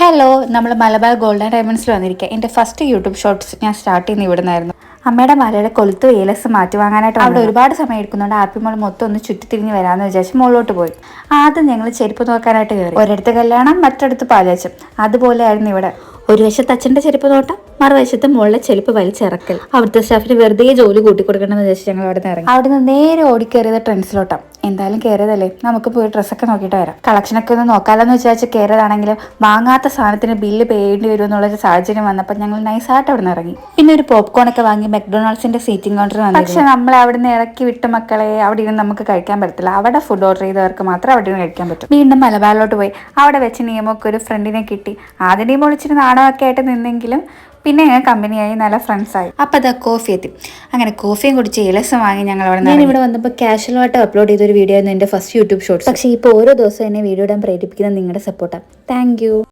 Hello, നമ്മൾ Malabar golden ഡയമണ്ട്സിൽ വന്നിരിക്കുക. എൻ്റെ ഫസ്റ്റ് യൂട്യൂബ് ഷോർട്സ് ഞാൻ സ്റ്റാർട്ട് ചെയ്യുന്ന ഇവിടെ നിന്നായിരുന്നു. അമ്മയുടെ മലയുടെ കൊളുത്ത് ഏലസ് മാറ്റി വാങ്ങാനായിട്ട് അവിടെ ഒരുപാട് സമയം എടുക്കുന്നുണ്ട്. ആപ്പിമോൾ മൊത്തം ഒന്ന് ചുറ്റിത്തിരിഞ്ഞ് വരാമെന്ന് വിചാരിച്ച് മുകളിലോട്ട് പോയി. ആദ്യം ഞങ്ങൾ ചെരുപ്പ് നോക്കാനായിട്ട് കയറി. ഒരിടത്ത് കല്യാണം, മറ്റടുത്ത് പാലാച്ചം. അതുപോലെയായിരുന്നു ഇവിടെ. ഒരു വശത്ത് അച്ഛൻ്റെ ചെരുപ്പ് നോട്ടം, മറുവശത്ത് മുകളിലെ ചെരുപ്പ് വലിച്ചിറക്കൽ. അവിടുത്തെ സ്റ്റാഫിന് വെറുതെ ജോലി കൂട്ടിക്കൊടുക്കണമെന്ന് വിചാരിച്ച് ഞങ്ങൾ അവിടെ നിന്ന് ഇറങ്ങി. അവിടുന്ന് നേരെ ഓടിക്കയറിയത് ട്രെൻഡ്സിലോട്ടാണ്. എന്തായാലും കയറിയതല്ലേ, നമുക്ക് പോയി ഡ്രസ്സൊക്കെ നോക്കിയിട്ട് വരാം. കളക്ഷനൊക്കെ ഒന്ന് നോക്കാമെന്ന് വിചാരിച്ച് കയറിയതാണെങ്കിലും വാങ്ങാത്ത സാധനത്തിന് ബില്ല് പേയേണ്ടി വരും എന്നുള്ളൊരു സാഹചര്യം വന്നപ്പോൾ ഞങ്ങൾ നൈസായിട്ട് അവിടെ നിന്ന് ഇറങ്ങി. പിന്നെ ഒരു പോപ്കോൺ ഒക്കെ വാങ്ങി മെക്ഡൊണാൾഡ്സിന്റെ സീറ്റിംഗ് കൗണ്ടർ വന്നു. പക്ഷെ നമ്മൾ അവിടെ നിന്ന് ഇറക്കി വിട്ട മക്കളെ, അവിടെ ഇരുന്ന് നമുക്ക് കഴിക്കാൻ പറ്റത്തില്ല. അവിടെ ഫുഡ് ഓർഡർ ചെയ്തവർക്ക് മാത്രം അവിടെ നിന്ന് കഴിക്കാൻ പറ്റും. വീണ്ടും മലബാറിലോട്ട് പോയി. അവിടെ വെച്ച് നിയമൊക്കെ ഒരു ഫ്രണ്ടിനെ കിട്ടി. ആദ്യം ടീം ഒളിച്ചിട്ട് നാണമൊക്കെ ആയിട്ട് നിന്നെങ്കിലും പിന്നെ ഞങ്ങൾ കമ്പനിയായി, നല്ല ഫ്രണ്ട്സായി. അപ്പം അതാ കോഫി എത്തി. അങ്ങനെ കോഫിയും കുടിച്ച് ഏലസം വാങ്ങി ഞങ്ങൾ അവിടെ നിന്ന്. ഇവിടെ വന്നപ്പോൾ കാഷ്വലായിട്ട് അപ്ലോഡ് ചെയ്തൊരു വീഡിയോ ആയിരുന്നു എൻ്റെ ഫസ്റ്റ് യൂട്യൂബ് ഷോർട്സ്. പക്ഷേ ഇപ്പോൾ ഓരോ ദിവസവും എന്നെ വീഡിയോ ഇടാൻ പ്രേരിപ്പിക്കുന്ന നിങ്ങളുടെ സപ്പോർട്ടാണ്. Thank you.